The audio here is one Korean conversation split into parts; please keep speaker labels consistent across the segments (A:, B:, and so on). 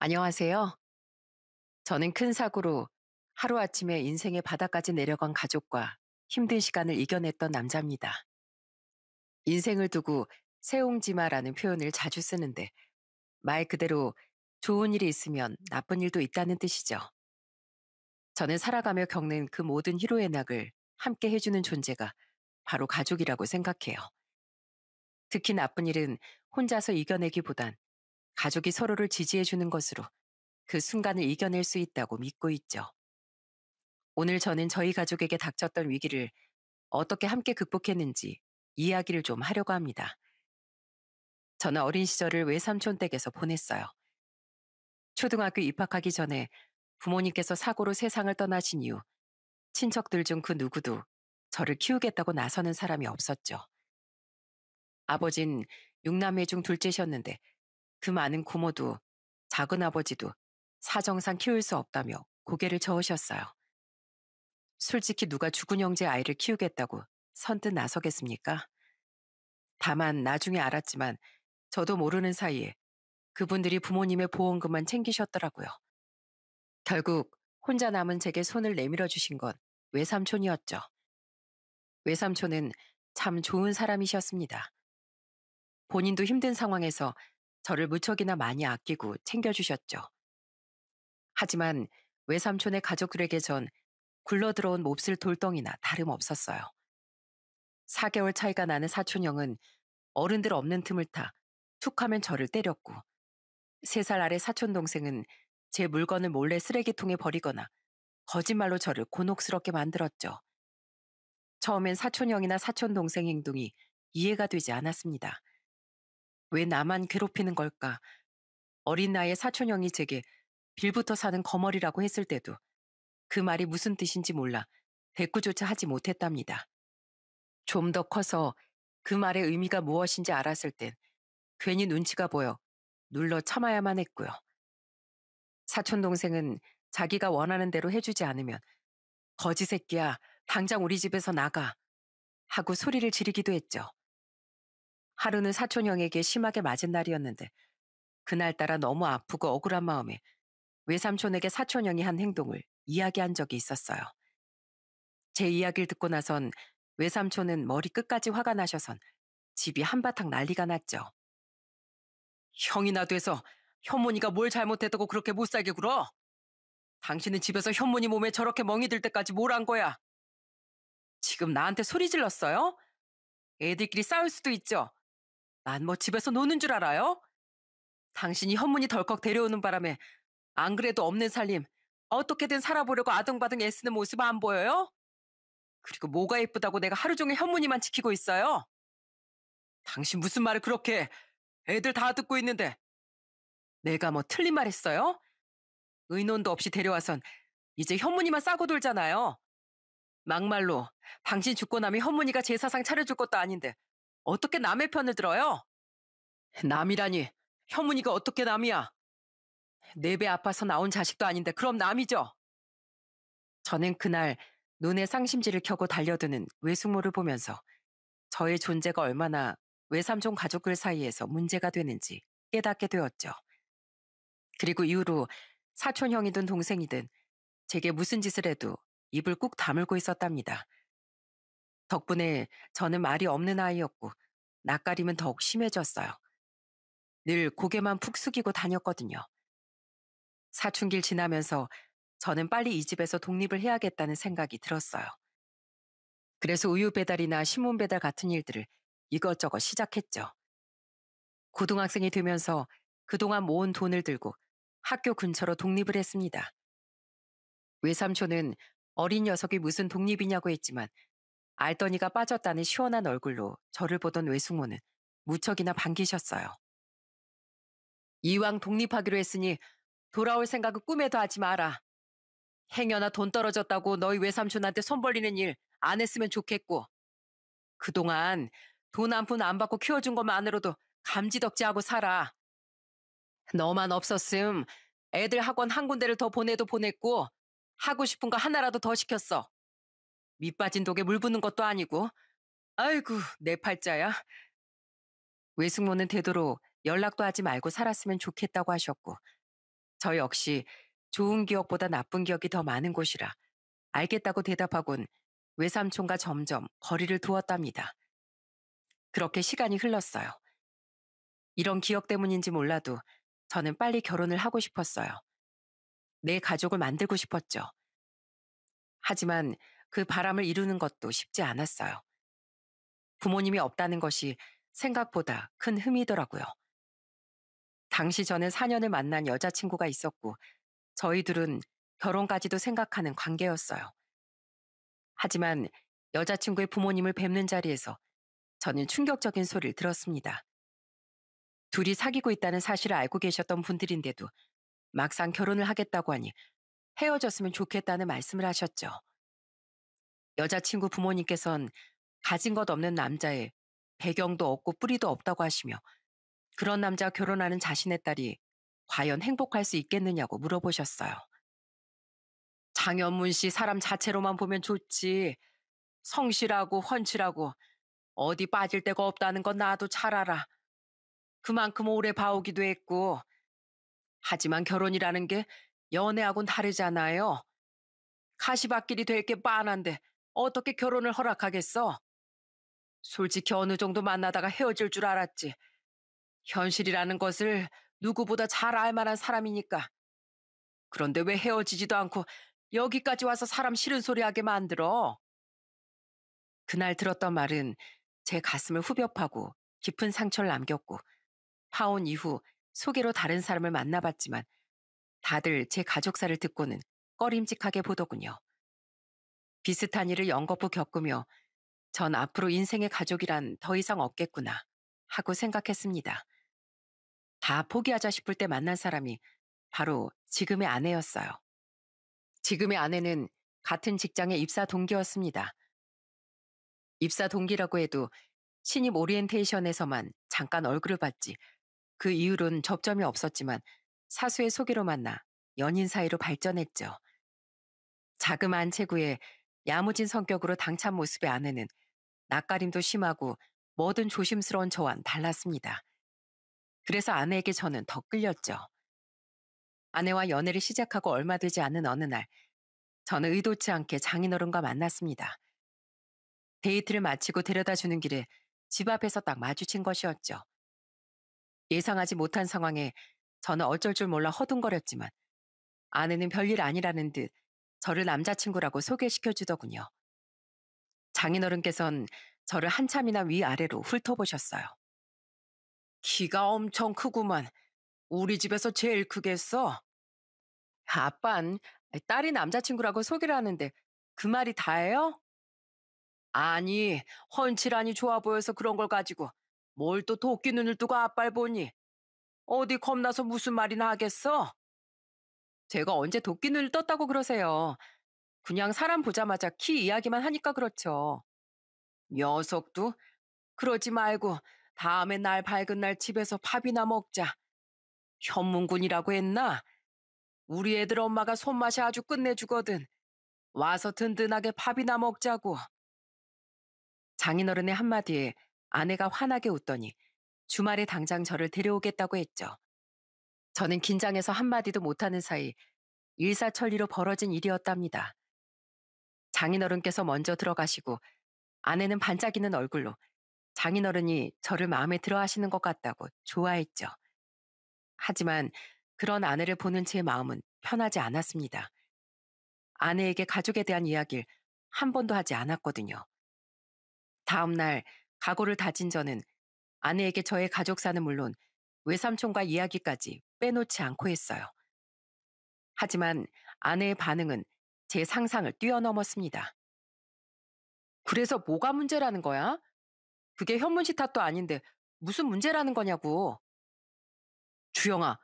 A: 안녕하세요. 저는 큰 사고로 하루아침에 인생의 바닥까지 내려간 가족과 힘든 시간을 이겨냈던 남자입니다. 인생을 두고 세옹지마라는 표현을 자주 쓰는데 말 그대로 좋은 일이 있으면 나쁜 일도 있다는 뜻이죠. 저는 살아가며 겪는 그 모든 희로의 낙을 함께 해주는 존재가 바로 가족이라고 생각해요. 특히 나쁜 일은 혼자서 이겨내기보단 가족이 서로를 지지해주는 것으로 그 순간을 이겨낼 수 있다고 믿고 있죠. 오늘 저는 저희 가족에게 닥쳤던 위기를 어떻게 함께 극복했는지 이야기를 좀 하려고 합니다. 저는 어린 시절을 외삼촌 댁에서 보냈어요. 초등학교 입학하기 전에 부모님께서 사고로 세상을 떠나신 이후 친척들 중 그 누구도 저를 키우겠다고 나서는 사람이 없었죠. 아버진 6남매 중 둘째셨는데 그 많은 고모도 작은 아버지도 사정상 키울 수 없다며 고개를 저으셨어요. 솔직히 누가 죽은 형제 아이를 키우겠다고 선뜻 나서겠습니까? 다만 나중에 알았지만 저도 모르는 사이에 그분들이 부모님의 보험금만 챙기셨더라고요. 결국 혼자 남은 제게 손을 내밀어 주신 건 외삼촌이었죠. 외삼촌은 참 좋은 사람이셨습니다. 본인도 힘든 상황에서 저를 무척이나 많이 아끼고 챙겨주셨죠. 하지만 외삼촌의 가족들에게 전 굴러들어온 몹쓸 돌덩이나 다름없었어요. 4개월 차이가 나는 사촌형은 어른들 없는 틈을 타 툭하면 저를 때렸고 3살 아래 사촌 동생은 제 물건을 몰래 쓰레기통에 버리거나 거짓말로 저를 곤혹스럽게 만들었죠. 처음엔 사촌형이나 사촌 동생 행동이 이해가 되지 않았습니다. 왜 나만 괴롭히는 걸까? 어린 나이에 사촌형이 제게 빌부터 사는 거머리라고 했을 때도 그 말이 무슨 뜻인지 몰라 대꾸조차 하지 못했답니다. 좀 더 커서 그 말의 의미가 무엇인지 알았을 땐 괜히 눈치가 보여 눌러 참아야만 했고요. 사촌 동생은 자기가 원하는 대로 해주지 않으면 거지 새끼야, 당장 우리 집에서 나가 하고 소리를 지르기도 했죠. 하루는 사촌 형에게 심하게 맞은 날이었는데 그날따라 너무 아프고 억울한 마음에 외삼촌에게 사촌 형이 한 행동을 이야기한 적이 있었어요. 제 이야기를 듣고 나선 외삼촌은 머리 끝까지 화가 나셔선 집이 한바탕 난리가 났죠. 형이나 돼서 현문이가 뭘 잘못했다고 그렇게 못살게 굴어? 당신은 집에서 현문이 몸에 저렇게 멍이 들 때까지 뭘 한 거야? 지금 나한테 소리 질렀어요? 애들끼리 싸울 수도 있죠. 난 뭐 집에서 노는 줄 알아요? 당신이 현문이 덜컥 데려오는 바람에 안 그래도 없는 살림 어떻게든 살아보려고 아등바등 애쓰는 모습 안 보여요? 그리고 뭐가 예쁘다고 내가 하루 종일 현문이만 지키고 있어요? 당신 무슨 말을 그렇게 해? 애들 다 듣고 있는데 내가 뭐 틀린 말 했어요? 의논도 없이 데려와선 이제 현문이만 싸고 돌잖아요. 막말로 당신 죽고 나면 현문이가 제사상 차려줄 것도 아닌데 어떻게 남의 편을 들어요? 남이라니 현문이가 어떻게 남이야? 내 배 아파서 나온 자식도 아닌데 그럼 남이죠. 저는 그날 눈에 쌍심지를 켜고 달려드는 외숙모를 보면서 저의 존재가 얼마나 외삼촌 가족들 사이에서 문제가 되는지 깨닫게 되었죠. 그리고 이후로 사촌형이든 동생이든 제게 무슨 짓을 해도 입을 꾹 다물고 있었답니다. 덕분에 저는 말이 없는 아이였고 낯가림은 더욱 심해졌어요. 늘 고개만 푹 숙이고 다녔거든요. 사춘기를 지나면서 저는 빨리 이 집에서 독립을 해야겠다는 생각이 들었어요. 그래서 우유 배달이나 신문 배달 같은 일들을 이것저것 시작했죠. 고등학생이 되면서 그동안 모은 돈을 들고 학교 근처로 독립을 했습니다. 외삼촌은 어린 녀석이 무슨 독립이냐고 했지만 알더니가 빠졌다는 시원한 얼굴로 저를 보던 외숙모는 무척이나 반기셨어요. 이왕 독립하기로 했으니 돌아올 생각은 꿈에도 하지 마라. 행여나 돈 떨어졌다고 너희 외삼촌한테 손 벌리는 일 안 했으면 좋겠고 그동안 돈 한 푼 안 받고 키워준 것만으로도 감지덕지하고 살아. 너만 없었음 애들 학원 한 군데를 더 보내도 보냈고 하고 싶은 거 하나라도 더 시켰어. 밑 빠진 독에 물 붓는 것도 아니고. 아이고 내 팔자야. 외숙모는 되도록 연락도 하지 말고 살았으면 좋겠다고 하셨고 저 역시 좋은 기억보다 나쁜 기억이 더 많은 곳이라 알겠다고 대답하곤 외삼촌과 점점 거리를 두었답니다. 그렇게 시간이 흘렀어요. 이런 기억 때문인지 몰라도 저는 빨리 결혼을 하고 싶었어요. 내 가족을 만들고 싶었죠. 하지만 그 바람을 이루는 것도 쉽지 않았어요. 부모님이 없다는 것이 생각보다 큰 흠이더라고요. 당시 저는 4년을 만난 여자친구가 있었고 저희 둘은 결혼까지도 생각하는 관계였어요. 하지만 여자친구의 부모님을 뵙는 자리에서 저는 충격적인 소리를 들었습니다. 둘이 사귀고 있다는 사실을 알고 계셨던 분들인데도 막상 결혼을 하겠다고 하니 헤어졌으면 좋겠다는 말씀을 하셨죠. 여자친구 부모님께선 가진 것 없는 남자에 배경도 없고 뿌리도 없다고 하시며 그런 남자와 결혼하는 자신의 딸이 과연 행복할 수 있겠느냐고 물어보셨어요. 장현문 씨 사람 자체로만 보면 좋지. 성실하고 훤칠하고 어디 빠질 데가 없다는 건 나도 잘 알아. 그만큼 오래 봐오기도 했고. 하지만 결혼이라는 게 연애하고는 다르잖아요. 가시밭길이 될 게 빤한데 어떻게 결혼을 허락하겠어? 솔직히 어느 정도 만나다가 헤어질 줄 알았지. 현실이라는 것을 누구보다 잘 알 만한 사람이니까. 그런데 왜 헤어지지도 않고 여기까지 와서 사람 싫은 소리 하게 만들어? 그날 들었던 말은 제 가슴을 후벼 파고 깊은 상처를 남겼고 파혼 이후 소개로 다른 사람을 만나봤지만 다들 제 가족사를 듣고는 꺼림직하게 보더군요. 비슷한 일을 연거푸 겪으며 전 앞으로 인생의 가족이란 더 이상 없겠구나 하고 생각했습니다. 다 포기하자 싶을 때 만난 사람이 바로 지금의 아내였어요. 지금의 아내는 같은 직장의 입사 동기였습니다. 입사 동기라고 해도 신입 오리엔테이션에서만 잠깐 얼굴을 봤지 그 이후로는 접점이 없었지만 사수의 소개로 만나 연인 사이로 발전했죠. 자그마한 체구에 야무진 성격으로 당찬 모습의 아내는 낯가림도 심하고 뭐든 조심스러운 저와는 달랐습니다. 그래서 아내에게 저는 더 끌렸죠. 아내와 연애를 시작하고 얼마 되지 않은 어느 날 저는 의도치 않게 장인어른과 만났습니다. 데이트를 마치고 데려다 주는 길에 집 앞에서 딱 마주친 것이었죠. 예상하지 못한 상황에 저는 어쩔 줄 몰라 허둥거렸지만 아내는 별일 아니라는 듯 저를 남자친구라고 소개시켜 주더군요. 장인어른께선 저를 한참이나 위아래로 훑어보셨어요. 키가 엄청 크구만. 우리 집에서 제일 크겠어. 아빤 딸이 남자친구라고 소개를 하는데 그 말이 다예요? 아니, 훤칠하니 좋아 보여서 그런 걸 가지고 뭘 또 도끼 눈을 뜨고 아빠를 보니. 어디 겁나서 무슨 말이나 하겠어? 제가 언제 도끼 눈을 떴다고 그러세요. 그냥 사람 보자마자 키 이야기만 하니까 그렇죠. 녀석도 그러지 말고 다음에 날 밝은 날 집에서 밥이나 먹자. 현문군이라고 했나? 우리 애들 엄마가 손맛이 아주 끝내주거든. 와서 든든하게 밥이나 먹자고. 장인어른의 한마디에 아내가 환하게 웃더니 주말에 당장 저를 데려오겠다고 했죠. 저는 긴장해서 한마디도 못하는 사이 일사천리로 벌어진 일이었답니다. 장인어른께서 먼저 들어가시고 아내는 반짝이는 얼굴로 장인어른이 저를 마음에 들어 하시는 것 같다고 좋아했죠. 하지만 그런 아내를 보는 제 마음은 편하지 않았습니다. 아내에게 가족에 대한 이야기를 한 번도 하지 않았거든요. 다음 날 각오를 다진 저는 아내에게 저의 가족사는 물론 외삼촌과 이야기까지 빼놓지 않고 했어요. 하지만 아내의 반응은 제 상상을 뛰어넘었습니다. 그래서 뭐가 문제라는 거야? 그게 현문 씨 탓도 아닌데 무슨 문제라는 거냐고. 주영아,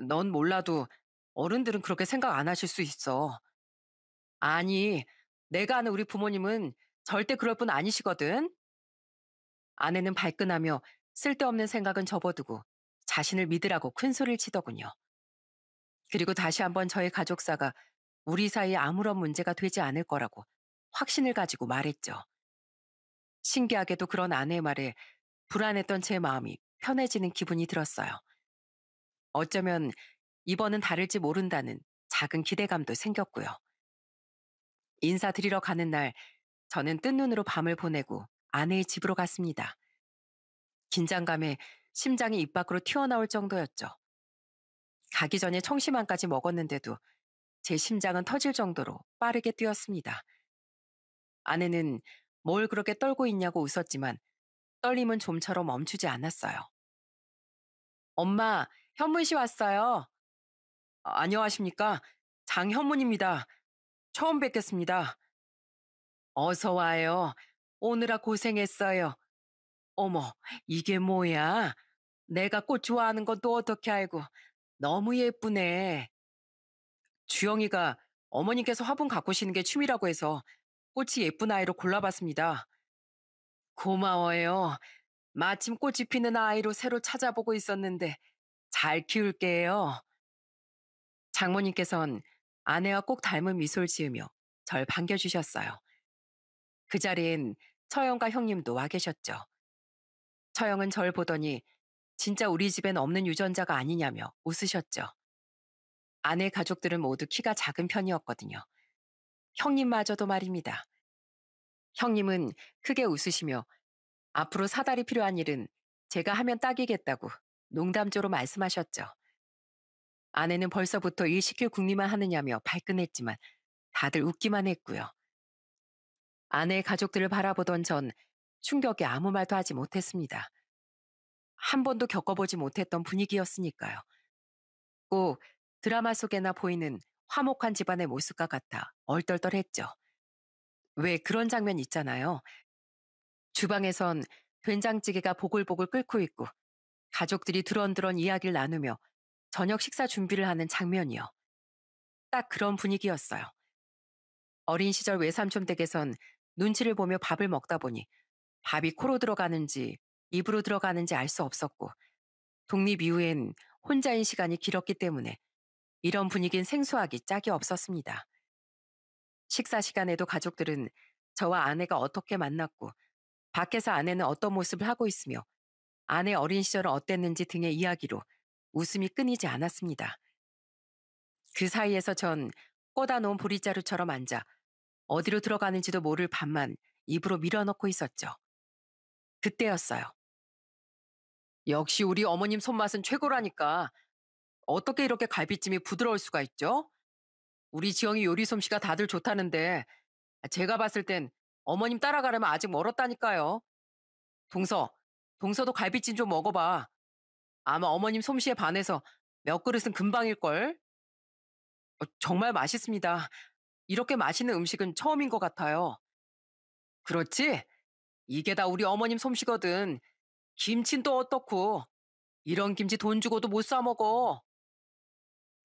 A: 넌 몰라도 어른들은 그렇게 생각 안 하실 수 있어. 아니, 내가 아는 우리 부모님은 절대 그럴 분 아니시거든. 아내는 발끈하며 쓸데없는 생각은 접어두고 자신을 믿으라고 큰 소리를 치더군요. 그리고 다시 한번 저의 가족사가 우리 사이에 아무런 문제가 되지 않을 거라고 확신을 가지고 말했죠. 신기하게도 그런 아내의 말에 불안했던 제 마음이 편해지는 기분이 들었어요. 어쩌면 이번은 다를지 모른다는 작은 기대감도 생겼고요. 인사드리러 가는 날, 저는 뜬 눈으로 밤을 보내고 아내의 집으로 갔습니다. 긴장감에 심장이 입 밖으로 튀어나올 정도였죠. 가기 전에 청심환까지 먹었는데도 제 심장은 터질 정도로 빠르게 뛰었습니다. 아내는 뭘 그렇게 떨고 있냐고 웃었지만 떨림은 좀처럼 멈추지 않았어요. 엄마, 현문 씨 왔어요. 안녕하십니까. 장현문입니다. 처음 뵙겠습니다. 어서 와요. 오느라 고생했어요. 어머, 이게 뭐야? 내가 꽃 좋아하는 건 또 어떻게 알고. 너무 예쁘네. 주영이가 어머님께서 화분 가꾸시는 게 취미라고 해서 꽃이 예쁜 아이로 골라봤습니다. 고마워요. 마침 꽃이 피는 아이로 새로 찾아보고 있었는데 잘 키울게요. 장모님께선 아내와 꼭 닮은 미소를 지으며 절 반겨주셨어요. 그 자리엔 처형과 형님도 와 계셨죠. 처형은 절 보더니 진짜 우리 집엔 없는 유전자가 아니냐며 웃으셨죠. 아내 가족들은 모두 키가 작은 편이었거든요. 형님마저도 말입니다. 형님은 크게 웃으시며 앞으로 사달이 필요한 일은 제가 하면 딱이겠다고 농담조로 말씀하셨죠. 아내는 벌써부터 일 시킬 궁리만 하느냐며 발끈했지만 다들 웃기만 했고요. 아내의 가족들을 바라보던 전 충격에 아무 말도 하지 못했습니다. 한 번도 겪어보지 못했던 분위기였으니까요. 꼭 드라마 속에나 보이는 화목한 집안의 모습과 같아 얼떨떨했죠. 왜 그런 장면 있잖아요. 주방에선 된장찌개가 보글보글 끓고 있고 가족들이 드런드런 이야기를 나누며 저녁 식사 준비를 하는 장면이요. 딱 그런 분위기였어요. 어린 시절 외삼촌 댁에선 눈치를 보며 밥을 먹다 보니 밥이 코로 들어가는지 입으로 들어가는지 알 수 없었고 독립 이후엔 혼자인 시간이 길었기 때문에 이런 분위기는 생소하기 짝이 없었습니다. 식사 시간에도 가족들은 저와 아내가 어떻게 만났고 밖에서 아내는 어떤 모습을 하고 있으며 아내 어린 시절은 어땠는지 등의 이야기로 웃음이 끊이지 않았습니다. 그 사이에서 전 꽂아 놓은 보리자루처럼 앉아 어디로 들어가는지도 모를 밥만 입으로 밀어넣고 있었죠. 그때였어요. 역시 우리 어머님 손맛은 최고라니까. 어떻게 이렇게 갈비찜이 부드러울 수가 있죠? 우리 지영이 요리 솜씨가 다들 좋다는데 제가 봤을 땐 어머님 따라가려면 아직 멀었다니까요. 동서, 동서도 갈비찜 좀 먹어봐. 아마 어머님 솜씨에 반해서 몇 그릇은 금방일걸? 정말 맛있습니다. 이렇게 맛있는 음식은 처음인 것 같아요. 그렇지? 이게 다 우리 어머님 솜씨거든. 김치는 또 어떻고. 이런 김치 돈 주고도 못 사 먹어.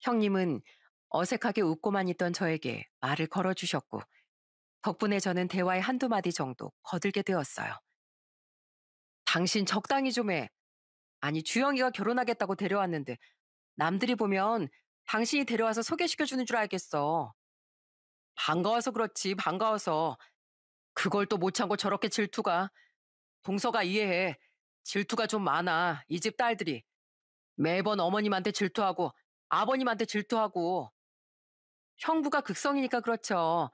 A: 형님은 어색하게 웃고만 있던 저에게 말을 걸어주셨고, 덕분에 저는 대화의 한두 마디 정도 거들게 되었어요. 당신 적당히 좀 해. 아니, 주영이가 결혼하겠다고 데려왔는데, 남들이 보면 당신이 데려와서 소개시켜주는 줄 알겠어. 반가워서 그렇지, 반가워서. 그걸 또 못 참고 저렇게 질투가. 동서가 이해해. 질투가 좀 많아, 이 집 딸들이. 매번 어머님한테 질투하고, 아버님한테 질투하고. 형부가 극성이니까 그렇죠.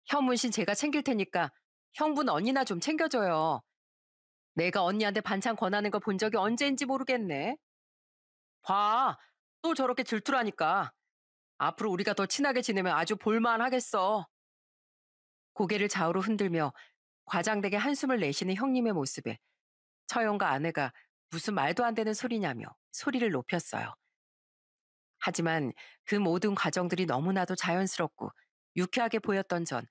A: 현문신 제가 챙길 테니까 형부는 언니나 좀 챙겨줘요. 내가 언니한테 반찬 권하는 거 본 적이 언제인지 모르겠네. 봐, 또 저렇게 질투라니까. 앞으로 우리가 더 친하게 지내면 아주 볼만하겠어. 고개를 좌우로 흔들며 과장되게 한숨을 내쉬는 형님의 모습에 처형과 아내가 무슨 말도 안 되는 소리냐며 소리를 높였어요. 하지만 그 모든 과정들이 너무나도 자연스럽고 유쾌하게 보였던 전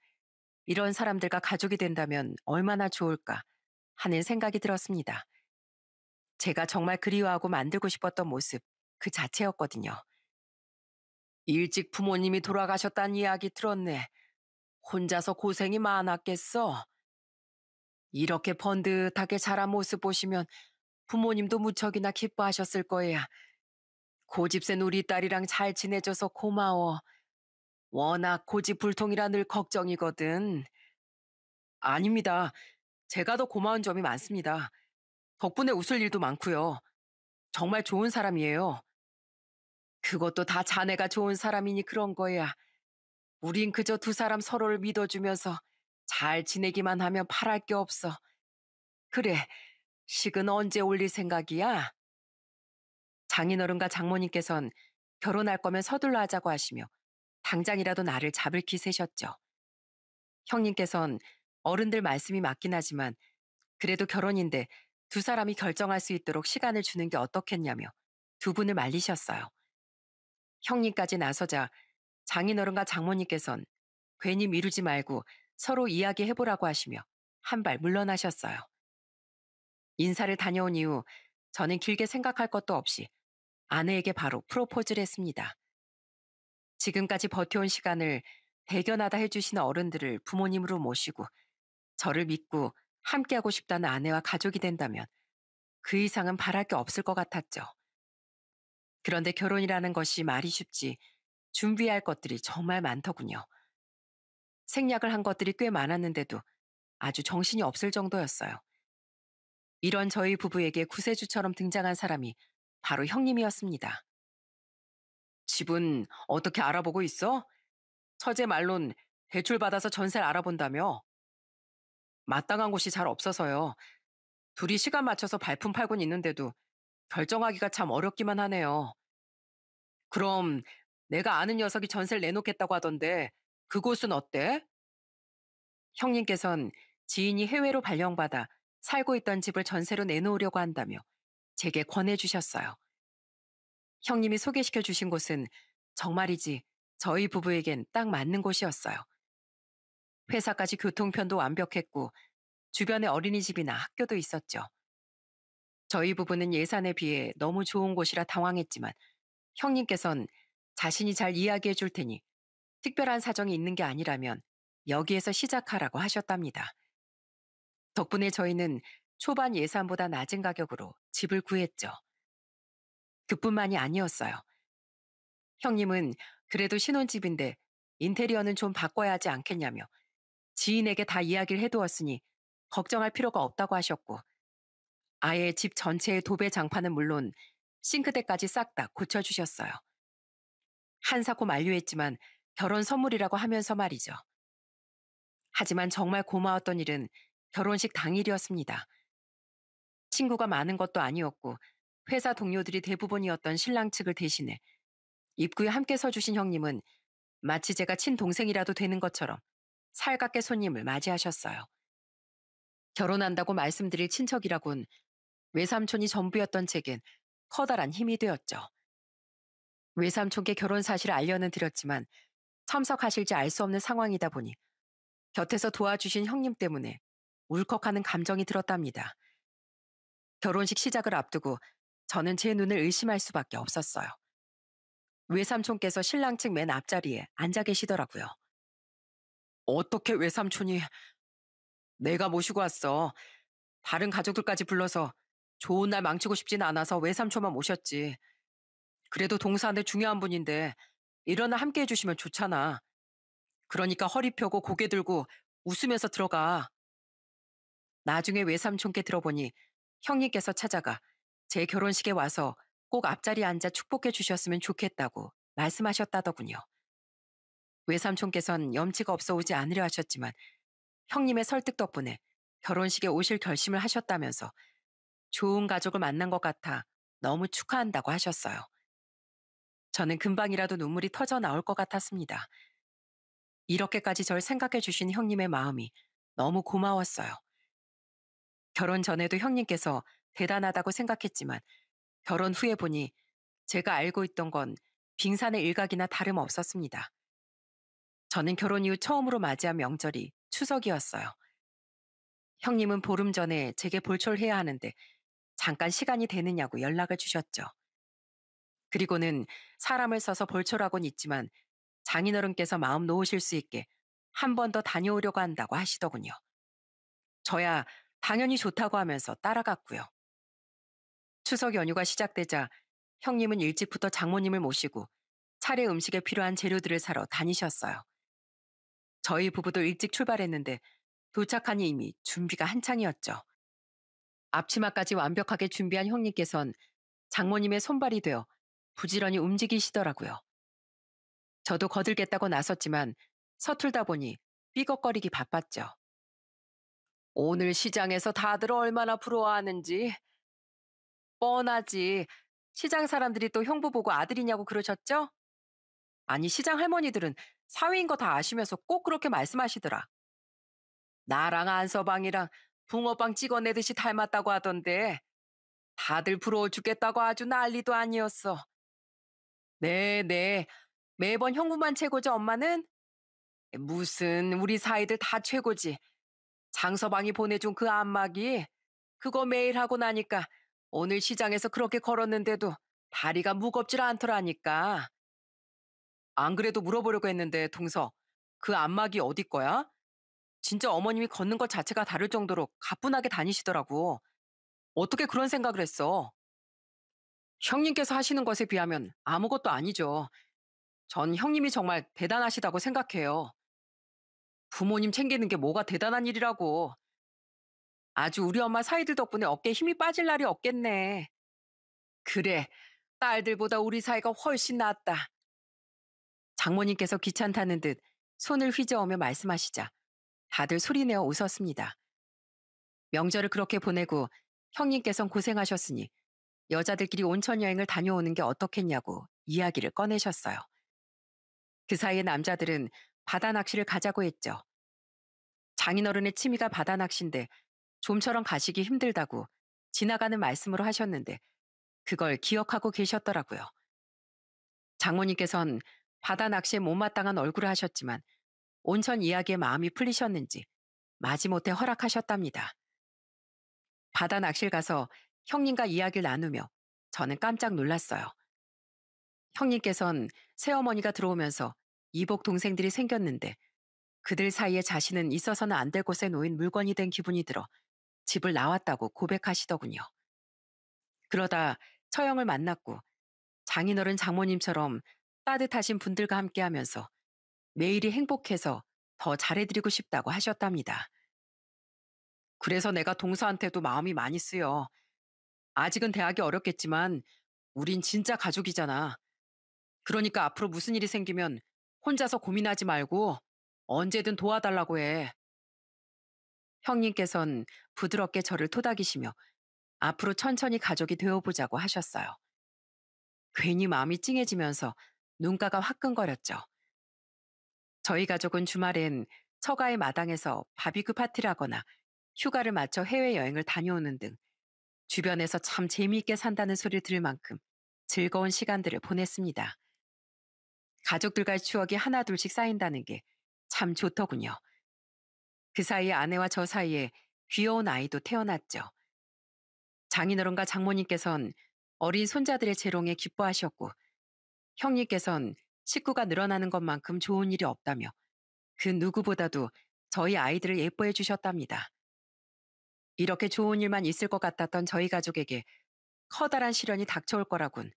A: 이런 사람들과 가족이 된다면 얼마나 좋을까 하는 생각이 들었습니다. 제가 정말 그리워하고 만들고 싶었던 모습 그 자체였거든요. 일찍 부모님이 돌아가셨다는 이야기 들었네. 혼자서 고생이 많았겠어. 이렇게 번듯하게 자란 모습 보시면 부모님도 무척이나 기뻐하셨을 거야. 고집센 우리 딸이랑 잘 지내줘서 고마워. 워낙 고집불통이라 늘 걱정이거든. 아닙니다. 제가 더 고마운 점이 많습니다. 덕분에 웃을 일도 많고요. 정말 좋은 사람이에요. 그것도 다 자네가 좋은 사람이니 그런 거야. 우린 그저 두 사람 서로를 믿어주면서 잘 지내기만 하면 바랄 게 없어. 그래, 식은 언제 올릴 생각이야? 장인어른과 장모님께선 결혼할 거면 서둘러 하자고 하시며 당장이라도 나를 잡을 기세셨죠. 형님께선 어른들 말씀이 맞긴 하지만 그래도 결혼인데 두 사람이 결정할 수 있도록 시간을 주는 게 어떻겠냐며 두 분을 말리셨어요. 형님까지 나서자 장인어른과 장모님께선 괜히 미루지 말고 서로 이야기해보라고 하시며 한 발 물러나셨어요. 인사를 다녀온 이후 저는 길게 생각할 것도 없이 아내에게 바로 프로포즈를 했습니다. 지금까지 버텨온 시간을 대견하다 해주시는 어른들을 부모님으로 모시고 저를 믿고 함께하고 싶다는 아내와 가족이 된다면 그 이상은 바랄 게 없을 것 같았죠. 그런데 결혼이라는 것이 말이 쉽지 준비해야 할 것들이 정말 많더군요. 생략을 한 것들이 꽤 많았는데도 아주 정신이 없을 정도였어요. 이런 저희 부부에게 구세주처럼 등장한 사람이 바로 형님이었습니다. 집은 어떻게 알아보고 있어? 처제 말론 대출 받아서 전세를 알아본다며? 마땅한 곳이 잘 없어서요. 둘이 시간 맞춰서 발품 팔곤 있는데도 결정하기가 참 어렵기만 하네요. 그럼 내가 아는 녀석이 전세를 내놓겠다고 하던데 그곳은 어때? 형님께선 지인이 해외로 발령받아 살고 있던 집을 전세로 내놓으려고 한다며 제게 권해주셨어요. 형님이 소개시켜 주신 곳은 정말이지 저희 부부에겐 딱 맞는 곳이었어요. 회사까지 교통편도 완벽했고 주변에 어린이집이나 학교도 있었죠. 저희 부부는 예산에 비해 너무 좋은 곳이라 당황했지만 형님께선 자신이 잘 이야기해 줄 테니 특별한 사정이 있는 게 아니라면 여기에서 시작하라고 하셨답니다. 덕분에 저희는 초반 예산보다 낮은 가격으로 집을 구했죠. 그뿐만이 아니었어요. 형님은 그래도 신혼집인데 인테리어는 좀 바꿔야 하지 않겠냐며 지인에게 다 이야기를 해두었으니 걱정할 필요가 없다고 하셨고 아예 집 전체의 도배 장판은 물론 싱크대까지 싹 다 고쳐주셨어요. 한사코 만류했지만 결혼 선물이라고 하면서 말이죠. 하지만 정말 고마웠던 일은 결혼식 당일이었습니다. 친구가 많은 것도 아니었고 회사 동료들이 대부분이었던 신랑 측을 대신해 입구에 함께 서주신 형님은 마치 제가 친동생이라도 되는 것처럼 살갑게 손님을 맞이하셨어요. 결혼한다고 말씀드릴 친척이라곤 외삼촌이 전부였던 제겐 커다란 힘이 되었죠. 외삼촌께 결혼 사실을 알려는 드렸지만 참석하실지 알 수 없는 상황이다 보니 곁에서 도와주신 형님 때문에 울컥하는 감정이 들었답니다. 결혼식 시작을 앞두고 저는 제 눈을 의심할 수밖에 없었어요. 외삼촌께서 신랑 측 맨 앞자리에 앉아 계시더라고요. 어떻게 외삼촌이 내가 모시고 왔어. 다른 가족들까지 불러서 좋은 날 망치고 싶진 않아서 외삼촌만 모셨지. 그래도 동사한테 중요한 분인데 이런 날 함께 해주시면 좋잖아. 그러니까 허리 펴고 고개 들고 웃으면서 들어가. 나중에 외삼촌께 들어보니 형님께서 찾아가 제 결혼식에 와서 꼭 앞자리에 앉아 축복해 주셨으면 좋겠다고 말씀하셨다더군요. 외삼촌께선 염치가 없어 오지 않으려 하셨지만 형님의 설득 덕분에 결혼식에 오실 결심을 하셨다면서 좋은 가족을 만난 것 같아 너무 축하한다고 하셨어요. 저는 금방이라도 눈물이 터져 나올 것 같았습니다. 이렇게까지 절 생각해 주신 형님의 마음이 너무 고마웠어요. 결혼 전에도 형님께서 대단하다고 생각했지만 결혼 후에 보니 제가 알고 있던 건 빙산의 일각이나 다름없었습니다. 저는 결혼 이후 처음으로 맞이한 명절이 추석이었어요. 형님은 보름 전에 제게 볼초해야 하는데 잠깐 시간이 되느냐고 연락을 주셨죠. 그리고는 사람을 써서 볼초라곤 있지만 장인어른께서 마음 놓으실 수 있게 한 번 더 다녀오려고 한다고 하시더군요. 저야 당연히 좋다고 하면서 따라갔고요. 추석 연휴가 시작되자 형님은 일찍부터 장모님을 모시고 차례 음식에 필요한 재료들을 사러 다니셨어요. 저희 부부도 일찍 출발했는데 도착하니 이미 준비가 한창이었죠. 앞치마까지 완벽하게 준비한 형님께선 장모님의 손발이 되어 부지런히 움직이시더라고요. 저도 거들겠다고 나섰지만 서툴다 보니 삐걱거리기 바빴죠. 오늘 시장에서 다들 얼마나 부러워하는지 뻔하지. 시장 사람들이 또 형부 보고 아들이냐고 그러셨죠? 아니, 시장 할머니들은 사위인 거 다 아시면서 꼭 그렇게 말씀하시더라. 나랑 안서방이랑 붕어빵 찍어내듯이 닮았다고 하던데 다들 부러워 죽겠다고 아주 난리도 아니었어. 네네. 매번 형부만 최고죠, 엄마는? 무슨 우리 사이들 다 최고지. 장서방이 보내준 그 안마기 그거 매일 하고 나니까 오늘 시장에서 그렇게 걸었는데도 다리가 무겁질 않더라니까. 안 그래도 물어보려고 했는데 동서 그 안마기 어디 거야? 진짜 어머님이 걷는 것 자체가 다를 정도로 가뿐하게 다니시더라고. 어떻게 그런 생각을 했어? 형님께서 하시는 것에 비하면 아무것도 아니죠. 전 형님이 정말 대단하시다고 생각해요. 부모님 챙기는 게 뭐가 대단한 일이라고. 아주 우리 엄마 사이들 덕분에 어깨에 힘이 빠질 날이 없겠네. 그래, 딸들보다 우리 사이가 훨씬 낫다. 장모님께서 귀찮다는 듯 손을 휘저으며 말씀하시자 다들 소리내어 웃었습니다. 명절을 그렇게 보내고 형님께선 고생하셨으니 여자들끼리 온천 여행을 다녀오는 게 어떻겠냐고 이야기를 꺼내셨어요. 그 사이에 남자들은 바다 낚시를 가자고 했죠. 장인어른의 취미가 바다 낚시인데 좀처럼 가시기 힘들다고 지나가는 말씀으로 하셨는데 그걸 기억하고 계셨더라고요. 장모님께선 바다 낚시에 못마땅한 얼굴을 하셨지만 온천 이야기에 마음이 풀리셨는지 마지못해 허락하셨답니다. 바다 낚시를 가서 형님과 이야기를 나누며 저는 깜짝 놀랐어요. 형님께선 새어머니가 들어오면서 이복 동생들이 생겼는데 그들 사이에 자신은 있어서는 안 될 곳에 놓인 물건이 된 기분이 들어 집을 나왔다고 고백하시더군요. 그러다 처형을 만났고 장인어른 장모님처럼 따뜻하신 분들과 함께 하면서 매일이 행복해서 더 잘해드리고 싶다고 하셨답니다. 그래서 내가 동서한테도 마음이 많이 쓰여. 아직은 대학이 어렵겠지만 우린 진짜 가족이잖아. 그러니까 앞으로 무슨 일이 생기면 혼자서 고민하지 말고 언제든 도와달라고 해. 형님께선 부드럽게 저를 토닥이시며 앞으로 천천히 가족이 되어보자고 하셨어요. 괜히 마음이 찡해지면서 눈가가 화끈거렸죠. 저희 가족은 주말엔 처가의 마당에서 바비큐 파티를 하거나 휴가를 맞춰 해외여행을 다녀오는 등 주변에서 참 재미있게 산다는 소리를 들을 만큼 즐거운 시간들을 보냈습니다. 가족들과의 추억이 하나둘씩 쌓인다는 게 참 좋더군요. 그 사이에 아내와 저 사이에 귀여운 아이도 태어났죠. 장인어른과 장모님께선 어린 손자들의 재롱에 기뻐하셨고 형님께선 식구가 늘어나는 것만큼 좋은 일이 없다며 그 누구보다도 저희 아이들을 예뻐해 주셨답니다. 이렇게 좋은 일만 있을 것 같았던 저희 가족에게 커다란 시련이 닥쳐올 거라곤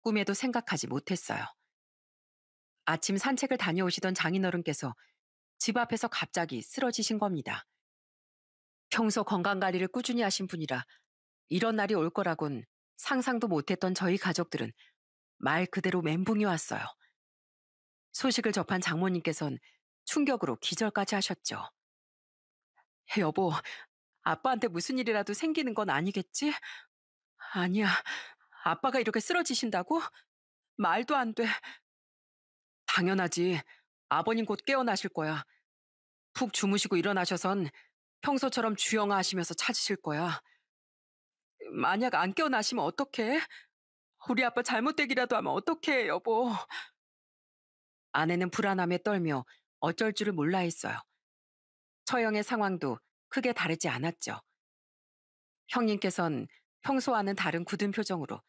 A: 꿈에도 생각하지 못했어요. 아침 산책을 다녀오시던 장인어른께서 집 앞에서 갑자기 쓰러지신 겁니다. 평소 건강관리를 꾸준히 하신 분이라 이런 날이 올 거라곤 상상도 못했던 저희 가족들은 말 그대로 멘붕이 왔어요. 소식을 접한 장모님께선 충격으로 기절까지 하셨죠. 여보, 아빠한테 무슨 일이라도 생기는 건 아니겠지? 아니야, 아빠가 이렇게 쓰러지신다고? 말도 안 돼. 당연하지. 아버님 곧 깨어나실 거야. 푹 주무시고 일어나셔선 평소처럼 주영아 하시면서 찾으실 거야. 만약 안 깨어나시면 어떡해? 우리 아빠 잘못되기라도 하면 어떡해, 여보. 아내는 불안함에 떨며 어쩔 줄을 몰라 했어요. 처형의 상황도 크게 다르지 않았죠. 형님께선 평소와는 다른 굳은 표정으로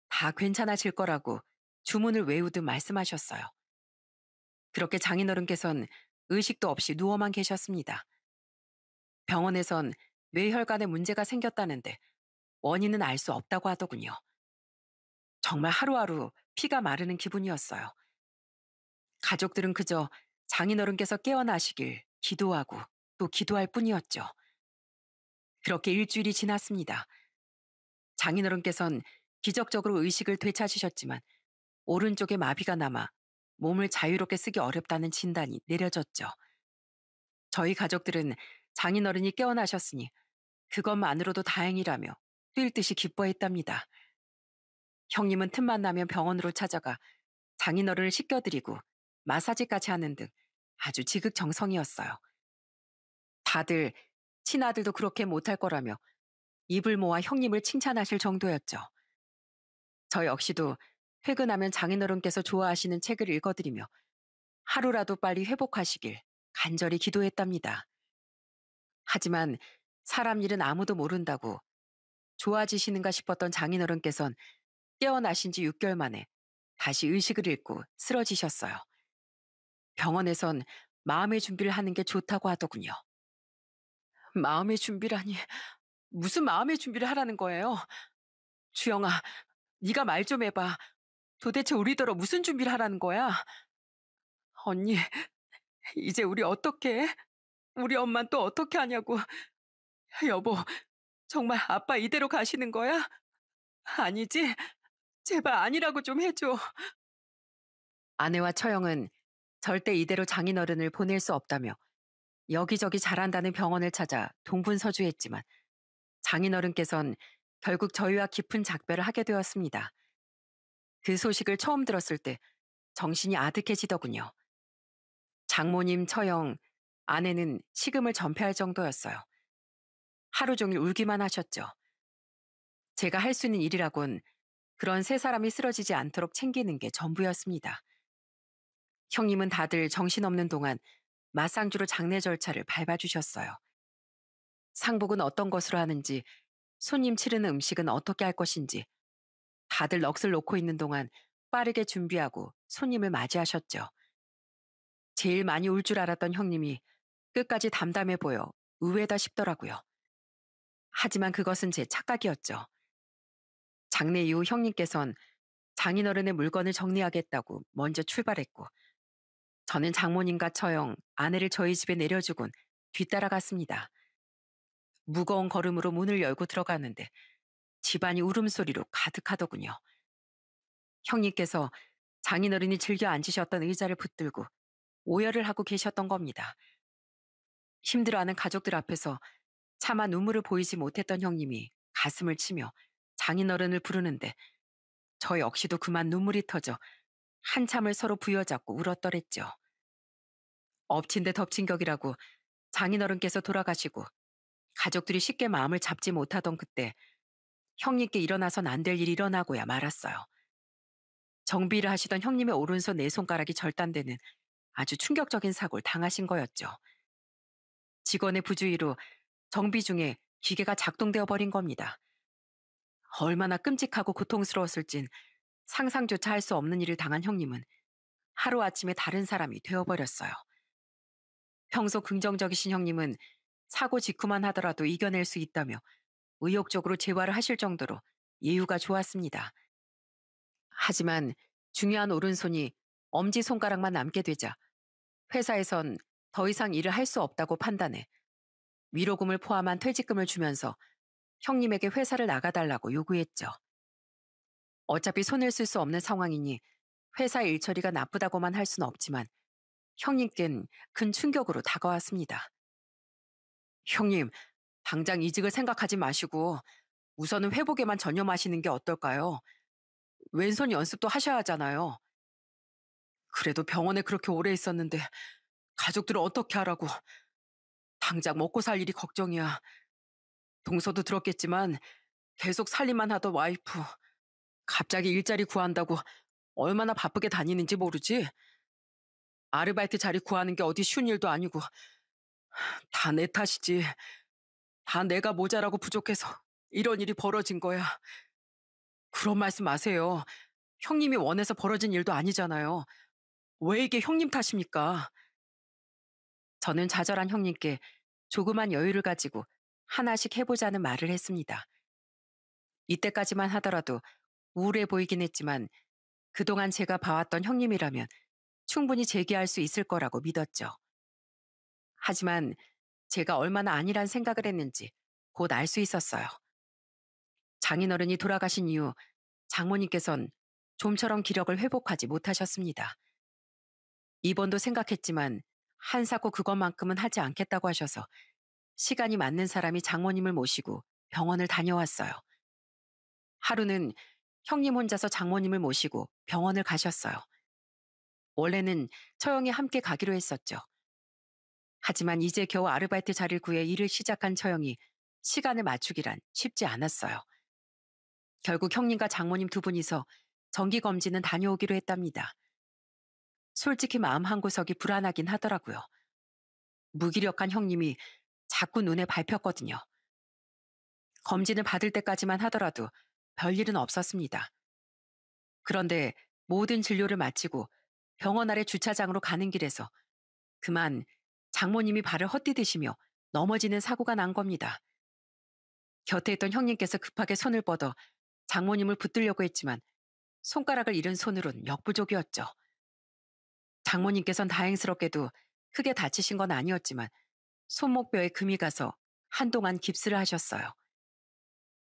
A: 다 괜찮아질 거라고 주문을 외우듯 말씀하셨어요. 그렇게 장인어른께선 의식도 없이 누워만 계셨습니다. 병원에선 뇌혈관에 문제가 생겼다는데 원인은 알 수 없다고 하더군요. 정말 하루하루 피가 마르는 기분이었어요. 가족들은 그저 장인어른께서 깨어나시길 기도하고 또 기도할 뿐이었죠. 그렇게 일주일이 지났습니다. 장인어른께선 기적적으로 의식을 되찾으셨지만 오른쪽에 마비가 남아 몸을 자유롭게 쓰기 어렵다는 진단이 내려졌죠. 저희 가족들은 장인어른이 깨어나셨으니 그것만으로도 다행이라며 뛸 듯이 기뻐했답니다. 형님은 틈만 나면 병원으로 찾아가 장인어른을 씻겨드리고 마사지까지 하는 등 아주 지극정성이었어요. 다들 친아들도 그렇게 못할 거라며 입을 모아 형님을 칭찬하실 정도였죠. 저 역시도 퇴근하면 장인어른께서 좋아하시는 책을 읽어드리며 하루라도 빨리 회복하시길 간절히 기도했답니다. 하지만 사람 일은 아무도 모른다고 좋아지시는가 싶었던 장인어른께선 깨어나신 지 6개월 만에 다시 의식을 잃고 쓰러지셨어요. 병원에선 마음의 준비를 하는 게 좋다고 하더군요. 마음의 준비라니, 무슨 마음의 준비를 하라는 거예요? 주영아, 네가 말 좀 해봐. 도대체 우리더러 무슨 준비를 하라는 거야? 언니, 이제 우리 어떻게 해? 우리 엄만 또 어떻게 하냐고. 여보, 정말 아빠 이대로 가시는 거야? 아니지? 제발 아니라고 좀 해줘. 아내와 처형은 절대 이대로 장인어른을 보낼 수 없다며 여기저기 잘한다는 병원을 찾아 동분서주했지만 장인어른께선 결국 저희와 깊은 작별을 하게 되었습니다. 그 소식을 처음 들었을 때 정신이 아득해지더군요. 장모님, 처형, 아내는 식음을 전폐할 정도였어요. 하루 종일 울기만 하셨죠. 제가 할 수 있는 일이라곤 그런 세 사람이 쓰러지지 않도록 챙기는 게 전부였습니다. 형님은 다들 정신없는 동안 맞상주로 장례 절차를 밟아주셨어요. 상복은 어떤 것으로 하는지, 손님 치르는 음식은 어떻게 할 것인지, 다들 넋을 놓고 있는 동안 빠르게 준비하고 손님을 맞이하셨죠. 제일 많이 울 줄 알았던 형님이 끝까지 담담해 보여 의외다 싶더라고요. 하지만 그것은 제 착각이었죠. 장례 이후 형님께선 장인어른의 물건을 정리하겠다고 먼저 출발했고, 저는 장모님과 처형, 아내를 저희 집에 내려주곤 뒤따라갔습니다. 무거운 걸음으로 문을 열고 들어가는데 집안이 울음소리로 가득하더군요. 형님께서 장인어른이 즐겨 앉으셨던 의자를 붙들고 오열을 하고 계셨던 겁니다. 힘들어하는 가족들 앞에서 차마 눈물을 보이지 못했던 형님이 가슴을 치며 장인어른을 부르는데 저 역시도 그만 눈물이 터져 한참을 서로 부여잡고 울었더랬죠. 엎친 데 덮친 격이라고 장인어른께서 돌아가시고 가족들이 쉽게 마음을 잡지 못하던 그때 형님께 일어나선 안 될 일이 일어나고야 말았어요. 정비를 하시던 형님의 오른손 네 손가락이 절단되는 아주 충격적인 사고를 당하신 거였죠. 직원의 부주의로 정비 중에 기계가 작동되어 버린 겁니다. 얼마나 끔찍하고 고통스러웠을진 상상조차 할 수 없는 일을 당한 형님은 하루아침에 다른 사람이 되어버렸어요. 평소 긍정적이신 형님은 사고 직후만 하더라도 이겨낼 수 있다며 의욕적으로 재활을 하실 정도로 예후가 좋았습니다. 하지만 중요한 오른손이 엄지손가락만 남게 되자 회사에선 더 이상 일을 할 수 없다고 판단해 위로금을 포함한 퇴직금을 주면서 형님에게 회사를 나가달라고 요구했죠. 어차피 손을 쓸 수 없는 상황이니 회사 일처리가 나쁘다고만 할 수는 없지만 형님께는 큰 충격으로 다가왔습니다. 형님, 당장 이직을 생각하지 마시고 우선은 회복에만 전념하시는 게 어떨까요? 왼손 연습도 하셔야 하잖아요. 그래도 병원에 그렇게 오래 있었는데 가족들은 어떻게 하라고. 당장 먹고 살 일이 걱정이야. 동서도 들었겠지만 계속 살림만 하던 와이프. 갑자기 일자리 구한다고 얼마나 바쁘게 다니는지 모르지? 아르바이트 자리 구하는 게 어디 쉬운 일도 아니고 다 내 탓이지. 다 내가 모자라고 부족해서 이런 일이 벌어진 거야. 그런 말씀 마세요. 형님이 원해서 벌어진 일도 아니잖아요. 왜 이게 형님 탓입니까? 저는 좌절한 형님께 조그만 여유를 가지고 하나씩 해보자는 말을 했습니다. 이때까지만 하더라도 우울해 보이긴 했지만 그동안 제가 봐왔던 형님이라면 충분히 재기할 수 있을 거라고 믿었죠. 하지만 제가 얼마나 아니란 생각을 했는지 곧 알 수 있었어요. 장인어른이 돌아가신 이후 장모님께선 좀처럼 기력을 회복하지 못하셨습니다. 입원도 생각했지만 한사코 그것만큼은 하지 않겠다고 하셔서 시간이 맞는 사람이 장모님을 모시고 병원을 다녀왔어요. 하루는 형님 혼자서 장모님을 모시고 병원을 가셨어요. 원래는 처형이 함께 가기로 했었죠. 하지만 이제 겨우 아르바이트 자리를 구해 일을 시작한 처형이 시간을 맞추기란 쉽지 않았어요. 결국 형님과 장모님 두 분이서 정기검진은 다녀오기로 했답니다. 솔직히 마음 한구석이 불안하긴 하더라고요. 무기력한 형님이 자꾸 눈에 밟혔거든요. 검진을 받을 때까지만 하더라도 별일은 없었습니다. 그런데 모든 진료를 마치고 병원 아래 주차장으로 가는 길에서 그만 장모님이 발을 헛디디시며 넘어지는 사고가 난 겁니다. 곁에 있던 형님께서 급하게 손을 뻗어 장모님을 붙들려고 했지만 손가락을 잃은 손으론 역부족이었죠. 장모님께선 다행스럽게도 크게 다치신 건 아니었지만 손목뼈에 금이 가서 한동안 깁스를 하셨어요.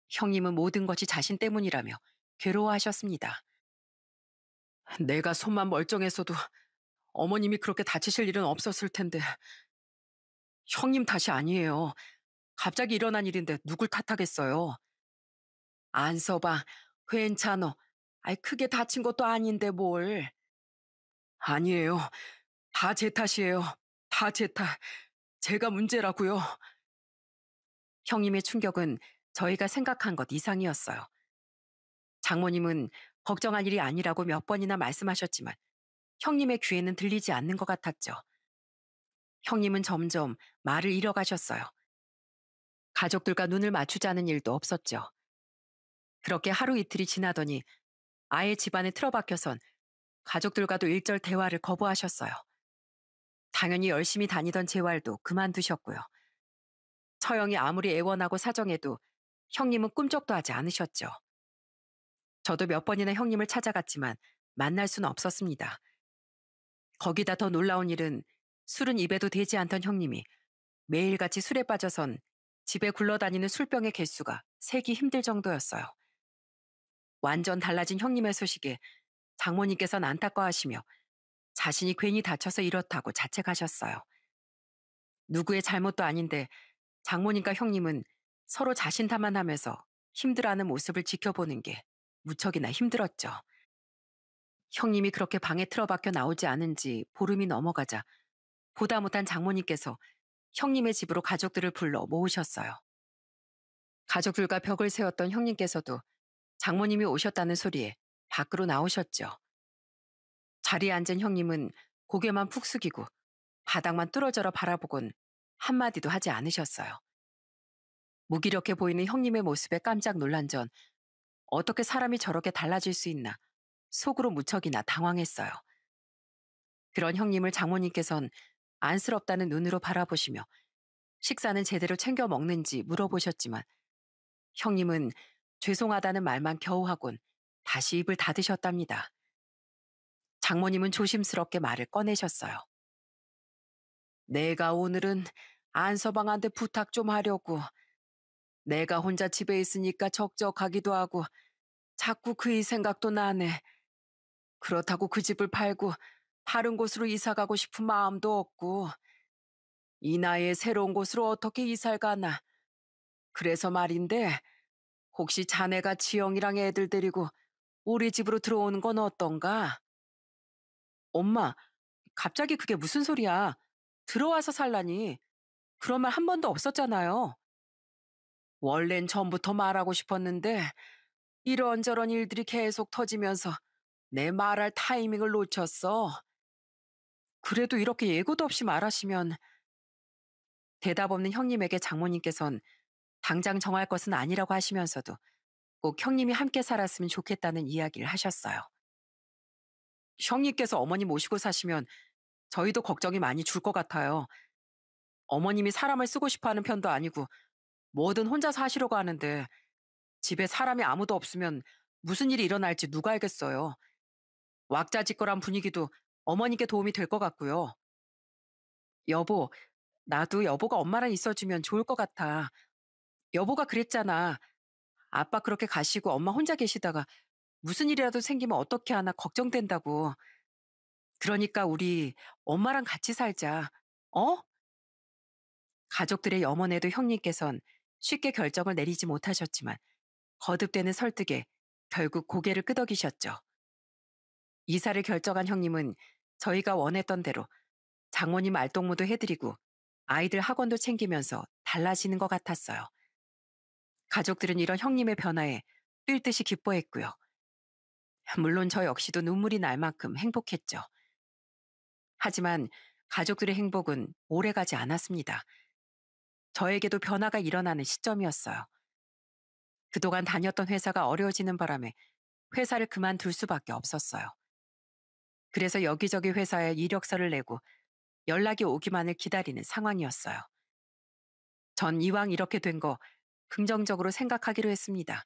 A: 형님은 모든 것이 자신 때문이라며 괴로워하셨습니다. 내가 손만 멀쩡했어도 어머님이 그렇게 다치실 일은 없었을 텐데. 형님 탓이 아니에요. 갑자기 일어난 일인데 누굴 탓하겠어요. 안 써봐. 괜찮어. 아이, 크게 다친 것도 아닌데 뭘. 아니에요. 다 제 탓이에요. 다 제 탓. 제가 문제라고요. 형님의 충격은 저희가 생각한 것 이상이었어요. 장모님은 걱정할 일이 아니라고 몇 번이나 말씀하셨지만 형님의 귀에는 들리지 않는 것 같았죠. 형님은 점점 말을 잃어가셨어요. 가족들과 눈을 맞추자는 일도 없었죠. 그렇게 하루 이틀이 지나더니 아예 집안에 틀어박혀선 가족들과도 일절 대화를 거부하셨어요. 당연히 열심히 다니던 재활도 그만두셨고요. 처형이 아무리 애원하고 사정해도 형님은 꿈쩍도 하지 않으셨죠. 저도 몇 번이나 형님을 찾아갔지만 만날 수는 없었습니다. 거기다 더 놀라운 일은 술은 입에도 대지 않던 형님이 매일같이 술에 빠져선 집에 굴러다니는 술병의 개수가 세기 힘들 정도였어요. 완전 달라진 형님의 소식에 장모님께서는 안타까워하시며 자신이 괜히 다쳐서 이렇다고 자책하셨어요. 누구의 잘못도 아닌데 장모님과 형님은 서로 자신탓만 하면서 힘들어하는 모습을 지켜보는 게 무척이나 힘들었죠. 형님이 그렇게 방에 틀어박혀 나오지 않은 지 보름이 넘어가자 보다 못한 장모님께서 형님의 집으로 가족들을 불러 모으셨어요. 가족들과 벽을 세웠던 형님께서도 장모님이 오셨다는 소리에 밖으로 나오셨죠. 자리에 앉은 형님은 고개만 푹 숙이고 바닥만 뚫어져라 바라보곤 한마디도 하지 않으셨어요. 무기력해 보이는 형님의 모습에 깜짝 놀란 전 어떻게 사람이 저렇게 달라질 수 있나 속으로 무척이나 당황했어요. 그런 형님을 장모님께선 안쓰럽다는 눈으로 바라보시며 식사는 제대로 챙겨 먹는지 물어보셨지만 형님은 죄송하다는 말만 겨우 하곤 다시 입을 닫으셨답니다. 장모님은 조심스럽게 말을 꺼내셨어요. 내가 오늘은 안서방한테 부탁 좀 하려고. 내가 혼자 집에 있으니까 적적하기도 하고 자꾸 그의 생각도 나네. 그렇다고 그 집을 팔고 다른 곳으로 이사 가고 싶은 마음도 없고 이 나이에 새로운 곳으로 어떻게 이사를 가나. 그래서 말인데 혹시 자네가 지영이랑 애들 데리고 우리 집으로 들어오는 건 어떤가? 엄마, 갑자기 그게 무슨 소리야? 들어와서 살라니. 그런 말 한 번도 없었잖아요. 원래는 전부터 말하고 싶었는데 이런저런 일들이 계속 터지면서 내 말할 타이밍을 놓쳤어. 그래도 이렇게 예고도 없이 말하시면. 대답 없는 형님에게 장모님께선 당장 정할 것은 아니라고 하시면서도 꼭 형님이 함께 살았으면 좋겠다는 이야기를 하셨어요. 형님께서 어머니 모시고 사시면 저희도 걱정이 많이 줄 것 같아요. 어머님이 사람을 쓰고 싶어 하는 편도 아니고 뭐든 혼자서 하시려고 하는데 집에 사람이 아무도 없으면 무슨 일이 일어날지 누가 알겠어요. 왁자지껄한 분위기도 어머니께 도움이 될 것 같고요. 여보, 나도 여보가 엄마랑 있어주면 좋을 것 같아. 여보가 그랬잖아. 아빠 그렇게 가시고 엄마 혼자 계시다가 무슨 일이라도 생기면 어떻게 하나 걱정된다고. 그러니까 우리 엄마랑 같이 살자. 어? 가족들의 염원에도 형님께선 쉽게 결정을 내리지 못하셨지만 거듭되는 설득에 결국 고개를 끄덕이셨죠. 이사를 결정한 형님은 저희가 원했던 대로 장모님 알동무도 해드리고 아이들 학원도 챙기면서 달라지는 것 같았어요. 가족들은 이런 형님의 변화에 뛸 듯이 기뻐했고요. 물론 저 역시도 눈물이 날 만큼 행복했죠. 하지만 가족들의 행복은 오래가지 않았습니다. 저에게도 변화가 일어나는 시점이었어요. 그동안 다녔던 회사가 어려워지는 바람에 회사를 그만둘 수밖에 없었어요. 그래서 여기저기 회사에 이력서를 내고 연락이 오기만을 기다리는 상황이었어요. 전 이왕 이렇게 된 거 긍정적으로 생각하기로 했습니다.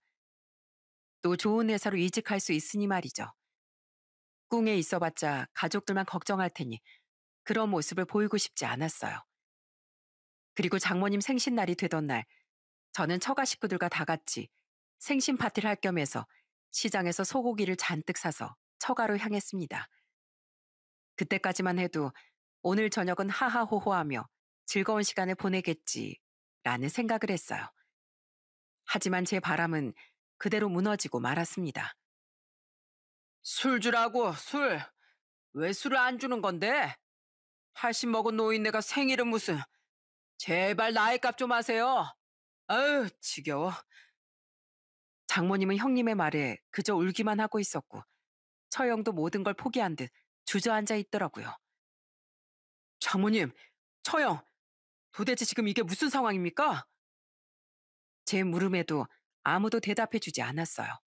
A: 또 좋은 회사로 이직할 수 있으니 말이죠. 꿍에 있어봤자 가족들만 걱정할 테니 그런 모습을 보이고 싶지 않았어요. 그리고 장모님 생신날이 되던 날 저는 처가 식구들과 다 같이 생신 파티를 할 겸해서 시장에서 소고기를 잔뜩 사서 처가로 향했습니다. 그때까지만 해도 오늘 저녁은 하하호호하며 즐거운 시간을 보내겠지라는 생각을 했어요. 하지만 제 바람은 그대로 무너지고 말았습니다. 술 주라고, 술. 왜 술을 안 주는 건데? 80 먹은 노인네가 생일은 무슨. 제발 나이 값 좀 하세요. 아유, 지겨워. 장모님은 형님의 말에 그저 울기만 하고 있었고 처형도 모든 걸 포기한 듯 주저앉아 있더라고요. 장모님, 처형, 도대체 지금 이게 무슨 상황입니까? 제 물음에도 아무도 대답해 주지 않았어요.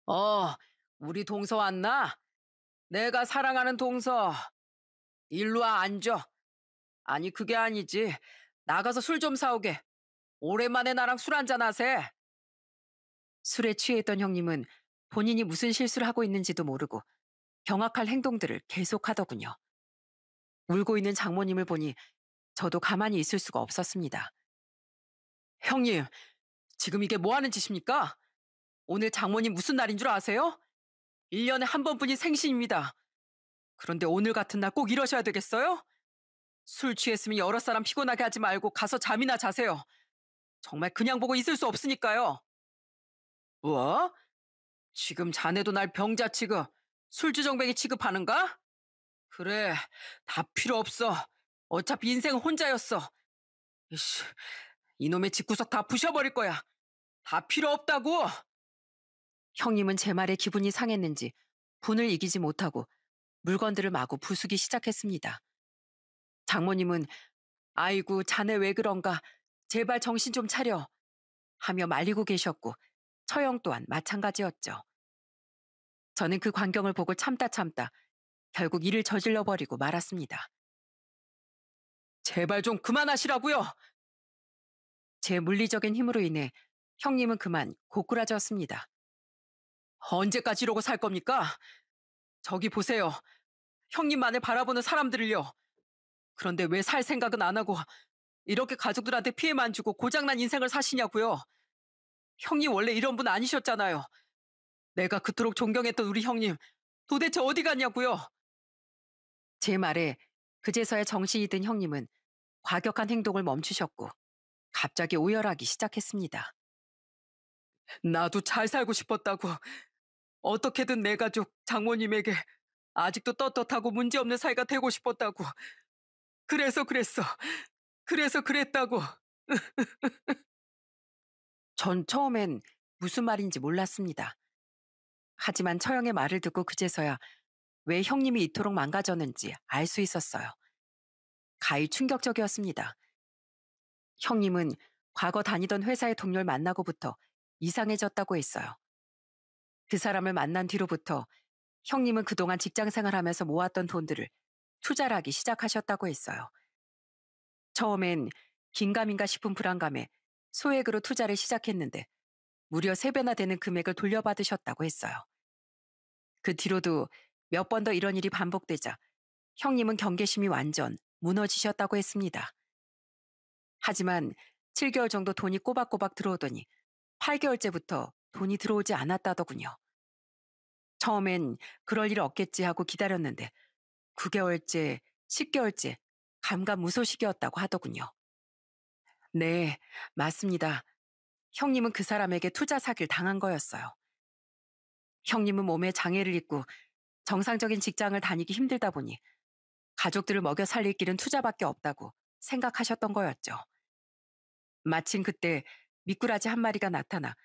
A: 어, 우리 동서 왔나? 내가 사랑하는 동서. 일로 와 앉아. 아니 그게 아니지. 나가서 술 좀 사오게. 오랜만에 나랑 술 한잔 하세. 술에 취해 있던 형님은 본인이 무슨 실수를 하고 있는지도 모르고 경악할 행동들을 계속하더군요. 울고 있는 장모님을 보니 저도 가만히 있을 수가 없었습니다. 형님, 지금 이게 뭐 하는 짓입니까? 오늘 장모님 무슨 날인 줄 아세요? 1년에 한 번뿐인 생신입니다. 그런데 오늘 같은 날 꼭 이러셔야 되겠어요? 술 취했으면 여러 사람 피곤하게 하지 말고 가서 잠이나 자세요. 정말 그냥 보고 있을 수 없으니까요. 뭐? 지금 자네도 날 병자 취급, 술주정뱅이 취급하는가? 그래, 다 필요 없어. 어차피 인생은 혼자였어. 이씨, 이놈의 집구석 다 부셔버릴 거야. 다 필요 없다고. 형님은 제 말에 기분이 상했는지 분을 이기지 못하고 물건들을 마구 부수기 시작했습니다. 장모님은 아이고 자네 왜 그런가 제발 정신 좀 차려 하며 말리고 계셨고 처형 또한 마찬가지였죠. 저는 그 광경을 보고 참다 결국 일을 저질러 버리고 말았습니다. 제발 좀 그만하시라고요. 제 물리적인 힘으로 인해 형님은 그만 고꾸라졌습니다. 언제까지 이러고 살 겁니까? 저기 보세요. 형님만을 바라보는 사람들을요. 그런데 왜 살 생각은 안 하고 이렇게 가족들한테 피해만 주고 고장난 인생을 사시냐고요. 형님 원래 이런 분 아니셨잖아요. 내가 그토록 존경했던 우리 형님 도대체 어디 갔냐고요. 제 말에 그제서야 정신이 든 형님은 과격한 행동을 멈추셨고 갑자기 오열하기 시작했습니다. 나도 잘 살고 싶었다고. 어떻게든 내 가족 장모님에게 아직도 떳떳하고 문제없는 사이가 되고 싶었다고. 그래서 그랬어. 그래서 그랬다고. 전 처음엔 무슨 말인지 몰랐습니다. 하지만 처형의 말을 듣고 그제서야 왜 형님이 이토록 망가졌는지 알 수 있었어요. 가히 충격적이었습니다. 형님은 과거 다니던 회사의 동료를 만나고부터 이상해졌다고 했어요. 그 사람을 만난 뒤로부터 형님은 그동안 직장 생활하면서 모았던 돈들을 투자를 하기 시작하셨다고 했어요. 처음엔 긴가민가 싶은 불안감에 소액으로 투자를 시작했는데 무려 3배나 되는 금액을 돌려받으셨다고 했어요. 그 뒤로도 몇 번 더 이런 일이 반복되자 형님은 경계심이 완전 무너지셨다고 했습니다. 하지만 7개월 정도 돈이 꼬박꼬박 들어오더니 8개월째부터 돈이 들어오지 않았다더군요. 처음엔 그럴 일 없겠지 하고 기다렸는데 9개월째, 10개월째 감감무소식이었다고 하더군요. 네, 맞습니다. 형님은 그 사람에게 투자 사기를 당한 거였어요. 형님은 몸에 장애를 입고 정상적인 직장을 다니기 힘들다 보니 가족들을 먹여 살릴 길은 투자밖에 없다고 생각하셨던 거였죠. 마침 그때 미꾸라지 한 마리가 나타나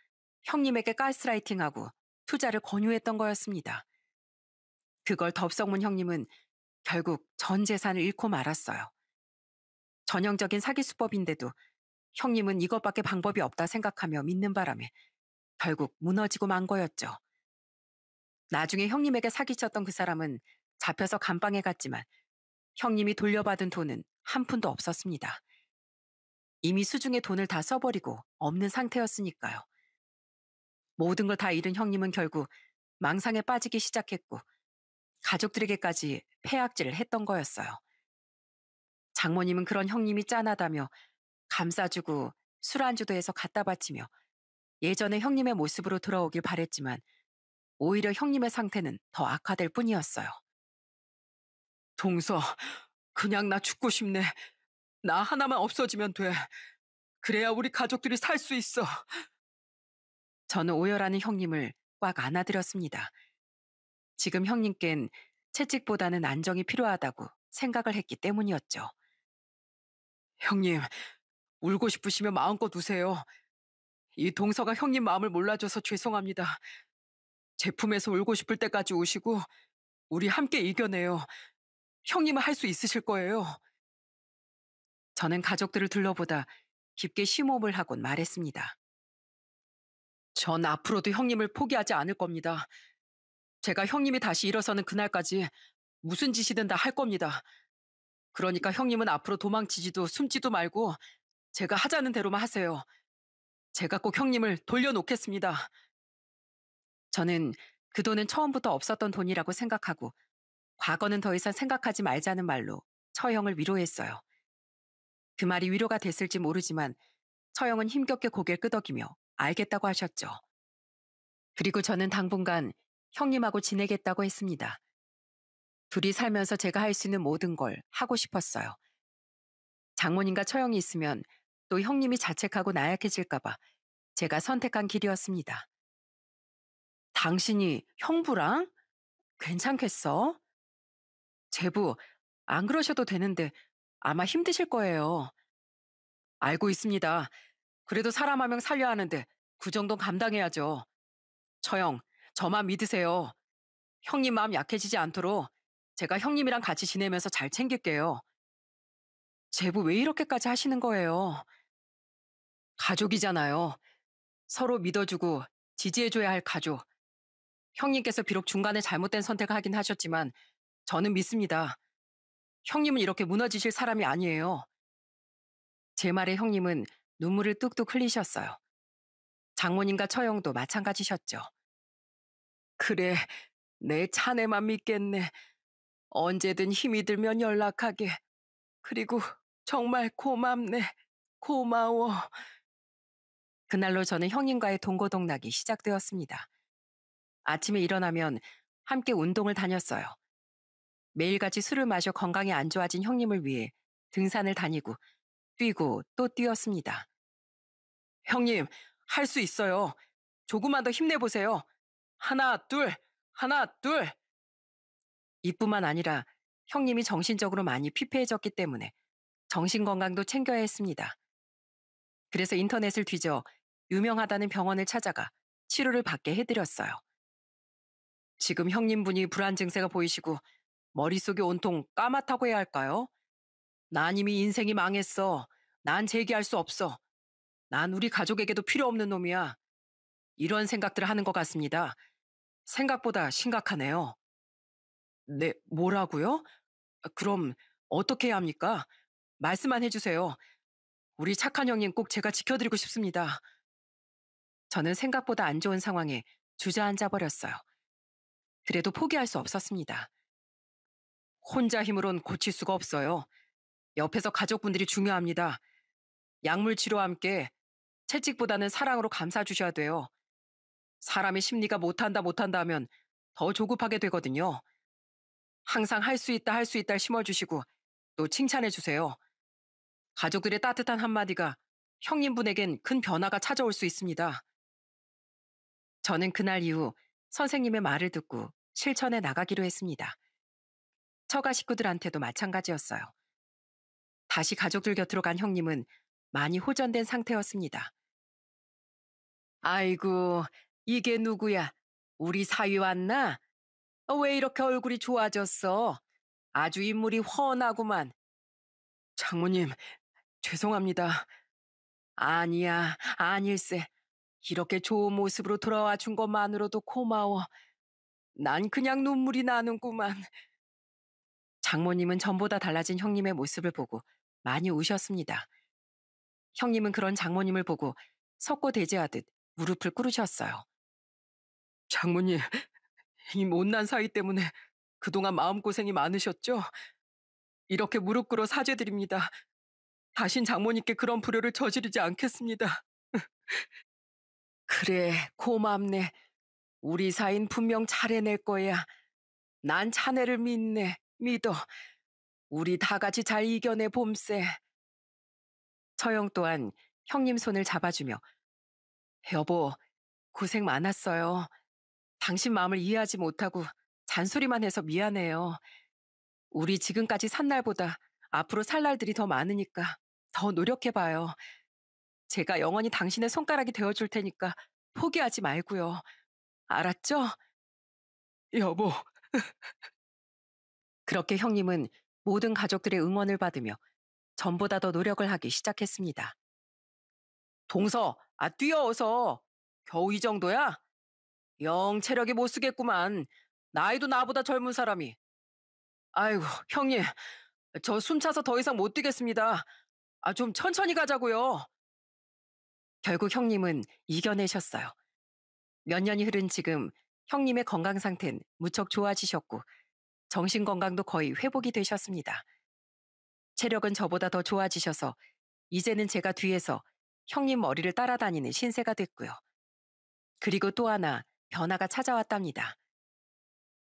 A: 형님에게 가스라이팅하고 투자를 권유했던 거였습니다. 그걸 덥석문 형님은 결국 전 재산을 잃고 말았어요. 전형적인 사기 수법인데도 형님은 이것밖에 방법이 없다 생각하며 믿는 바람에 결국 무너지고 만 거였죠. 나중에 형님에게 사기쳤던 그 사람은 잡혀서 감방에 갔지만 형님이 돌려받은 돈은 한 푼도 없었습니다. 이미 수중에 돈을 다 써버리고 없는 상태였으니까요. 모든 걸 다 잃은 형님은 결국 망상에 빠지기 시작했고 가족들에게까지 폐악질을 했던 거였어요. 장모님은 그런 형님이 짠하다며 감싸주고 술 안주도 해서 갖다 바치며 예전에 형님의 모습으로 돌아오길 바랬지만 오히려 형님의 상태는 더 악화될 뿐이었어요. 동서, 그냥 나 죽고 싶네. 나 하나만 없어지면 돼. 그래야 우리 가족들이 살 수 있어. 저는 오열하는 형님을 꽉 안아드렸습니다. 지금 형님께는 채찍보다는 안정이 필요하다고 생각을 했기 때문이었죠. 형님, 울고 싶으시면 마음껏 우세요. 이 동서가 형님 마음을 몰라줘서 죄송합니다. 제품에서 울고 싶을 때까지 우시고 우리 함께 이겨내요. 형님은 할 수 있으실 거예요. 저는 가족들을 둘러보다 깊게 심호흡을 하곤 말했습니다. 전 앞으로도 형님을 포기하지 않을 겁니다. 제가 형님이 다시 일어서는 그날까지 무슨 짓이든 다 할 겁니다. 그러니까 형님은 앞으로 도망치지도 숨지도 말고 제가 하자는 대로만 하세요. 제가 꼭 형님을 돌려놓겠습니다. 저는 그 돈은 처음부터 없었던 돈이라고 생각하고 과거는 더 이상 생각하지 말자는 말로 처형을 위로했어요. 그 말이 위로가 됐을지 모르지만 처형은 힘겹게 고개를 끄덕이며 알겠다고 하셨죠. 그리고 저는 당분간 형님하고 지내겠다고 했습니다. 둘이 살면서 제가 할 수 있는 모든 걸 하고 싶었어요. 장모님과 처형이 있으면 또 형님이 자책하고 나약해질까봐 제가 선택한 길이었습니다. 당신이 형부랑? 괜찮겠어? 제부, 안 그러셔도 되는데 아마 힘드실 거예요. 알고 있습니다. 그래도 사람 한 명 살려야 하는데 그 정도는 감당해야죠. 처형, 저만 믿으세요. 형님 마음 약해지지 않도록 제가 형님이랑 같이 지내면서 잘 챙길게요. 제부 왜 이렇게까지 하시는 거예요? 가족이잖아요. 서로 믿어주고 지지해줘야 할 가족. 형님께서 비록 중간에 잘못된 선택을 하긴 하셨지만 저는 믿습니다. 형님은 이렇게 무너지실 사람이 아니에요. 제 말에 형님은 눈물을 뚝뚝 흘리셨어요. 장모님과 처형도 마찬가지셨죠. 그래, 내 자네만 믿겠네. 언제든 힘이 들면 연락하게. 그리고 정말 고맙네. 고마워. 그날로 저는 형님과의 동고동락이 시작되었습니다. 아침에 일어나면 함께 운동을 다녔어요. 매일같이 술을 마셔 건강이 안 좋아진 형님을 위해 등산을 다니고 뛰고 또 뛰었습니다. 형님, 할 수 있어요. 조금만 더 힘내보세요. 하나, 둘, 하나, 둘. 이뿐만 아니라 형님이 정신적으로 많이 피폐해졌기 때문에 정신건강도 챙겨야 했습니다. 그래서 인터넷을 뒤져 유명하다는 병원을 찾아가 치료를 받게 해드렸어요. 지금 형님분이 불안 증세가 보이시고 머릿속이 온통 까맣다고 해야 할까요? 난 이미 인생이 망했어. 난 재기할 수 없어. 난 우리 가족에게도 필요 없는 놈이야. 이런 생각들을 하는 것 같습니다. 생각보다 심각하네요. 네, 뭐라고요? 그럼 어떻게 해야 합니까? 말씀만 해주세요. 우리 착한 형님 꼭 제가 지켜드리고 싶습니다. 저는 생각보다 안 좋은 상황에 주저앉아 버렸어요. 그래도 포기할 수 없었습니다. 혼자 힘으론 고칠 수가 없어요. 옆에서 가족분들이 중요합니다. 약물 치료와 함께 채찍보다는 사랑으로 감싸주셔야 돼요. 사람의 심리가 못한다 하면 더 조급하게 되거든요. 항상 할 수 있다, 할 수 있다 심어주시고 또 칭찬해 주세요. 가족들의 따뜻한 한마디가 형님분에겐 큰 변화가 찾아올 수 있습니다. 저는 그날 이후 선생님의 말을 듣고 실천해 나가기로 했습니다. 처가 식구들한테도 마찬가지였어요. 다시 가족들 곁으로 간 형님은 많이 호전된 상태였습니다. 아이고, 이게 누구야? 우리 사위 왔나? 왜 이렇게 얼굴이 좋아졌어? 아주 인물이 훤하구만. 장모님, 죄송합니다. 아니야, 아닐세. 이렇게 좋은 모습으로 돌아와 준 것만으로도 고마워. 난 그냥 눈물이 나는구만. 장모님은 전보다 달라진 형님의 모습을 보고 많이 우셨습니다. 형님은 그런 장모님을 보고 석고대죄하듯 무릎을 꿇으셨어요. 장모님, 이 못난 사이 때문에 그동안 마음고생이 많으셨죠? 이렇게 무릎 꿇어 사죄드립니다. 다신 장모님께 그런 불효를 저지르지 않겠습니다. 그래, 고맙네. 우리 사인 분명 잘 해낼 거야. 난 자네를 믿어. 우리 다 같이 잘 이겨내 봄세. 처형 또한 형님 손을 잡아주며 여보, 고생 많았어요. 당신 마음을 이해하지 못하고 잔소리만 해서 미안해요. 우리 지금까지 산 날보다 앞으로 살 날들이 더 많으니까 더 노력해봐요. 제가 영원히 당신의 손가락이 되어줄 테니까 포기하지 말고요. 알았죠? 여보. 그렇게 형님은 모든 가족들의 응원을 받으며 전보다 더 노력을 하기 시작했습니다. 동서, 뛰어 어서. 겨우 이 정도야? 영 체력이 못 쓰겠구만. 나이도 나보다 젊은 사람이. 아이고, 형님, 저 숨차서 더 이상 못 뛰겠습니다. 좀 천천히 가자고요. 결국 형님은 이겨내셨어요. 몇 년이 흐른 지금 형님의 건강 상태는 무척 좋아지셨고 정신 건강도 거의 회복이 되셨습니다. 체력은 저보다 더 좋아지셔서 이제는 제가 뒤에서 형님 머리를 따라다니는 신세가 됐고요. 그리고 또 하나 변화가 찾아왔답니다.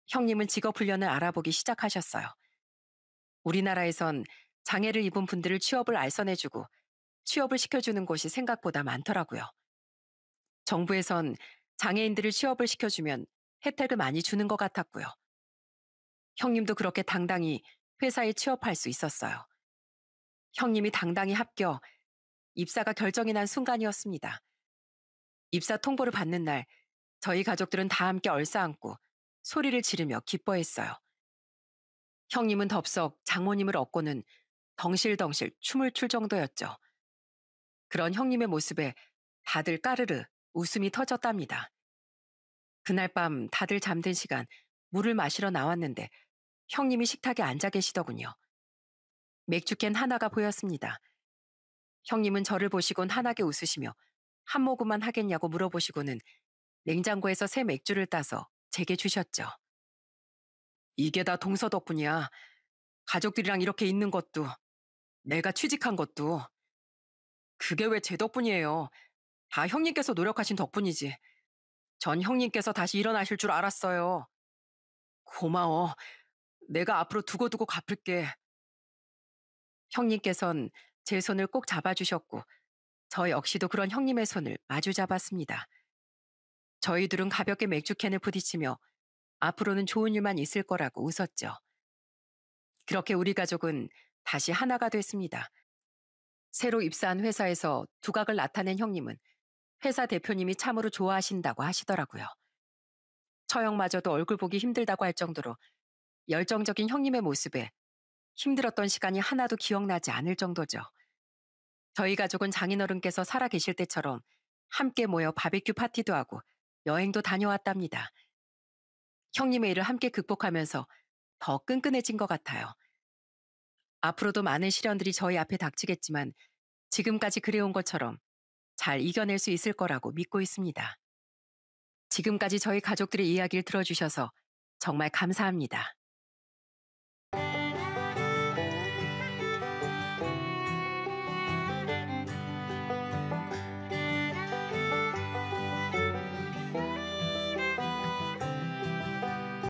A: 형님은 직업 훈련을 알아보기 시작하셨어요. 우리나라에선 장애를 입은 분들을 취업을 알선해주고 취업을 시켜주는 곳이 생각보다 많더라고요. 정부에선 장애인들을 취업을 시켜주면 혜택을 많이 주는 것 같았고요. 형님도 그렇게 당당히 회사에 취업할 수 있었어요. 형님이 당당히 합격, 입사가 결정이 난 순간이었습니다. 입사 통보를 받는 날, 저희 가족들은 다 함께 얼싸안고 소리를 지르며 기뻐했어요. 형님은 덥석 장모님을 업고는 덩실덩실 춤을 출 정도였죠. 그런 형님의 모습에 다들 까르르 웃음이 터졌답니다. 그날 밤 다들 잠든 시간 물을 마시러 나왔는데 형님이 식탁에 앉아 계시더군요. 맥주캔 하나가 보였습니다. 형님은 저를 보시곤 환하게 웃으시며 한 모금만 하겠냐고 물어보시고는 냉장고에서 새 맥주를 따서 제게 주셨죠. 이게 다 동서 덕분이야. 가족들이랑 이렇게 있는 것도, 내가 취직한 것도. 그게 왜 제 덕분이에요. 다 형님께서 노력하신 덕분이지. 전 형님께서 다시 일어나실 줄 알았어요. 고마워. 내가 앞으로 두고두고 갚을게. 형님께선 제 손을 꼭 잡아주셨고 저 역시도 그런 형님의 손을 마주 잡았습니다. 저희 둘은 가볍게 맥주캔을 부딪히며 앞으로는 좋은 일만 있을 거라고 웃었죠. 그렇게 우리 가족은 다시 하나가 됐습니다. 새로 입사한 회사에서 두각을 나타낸 형님은 회사 대표님이 참으로 좋아하신다고 하시더라고요. 처형마저도 얼굴 보기 힘들다고 할 정도로 열정적인 형님의 모습에 힘들었던 시간이 하나도 기억나지 않을 정도죠. 저희 가족은 장인어른께서 살아 계실 때처럼 함께 모여 바비큐 파티도 하고 여행도 다녀왔답니다. 형님의 일을 함께 극복하면서 더 끈끈해진 것 같아요. 앞으로도 많은 시련들이 저희 앞에 닥치겠지만 지금까지 그래온 것처럼 잘 이겨낼 수 있을 거라고 믿고 있습니다. 지금까지 저희 가족들의 이야기를 들어주셔서 정말 감사합니다.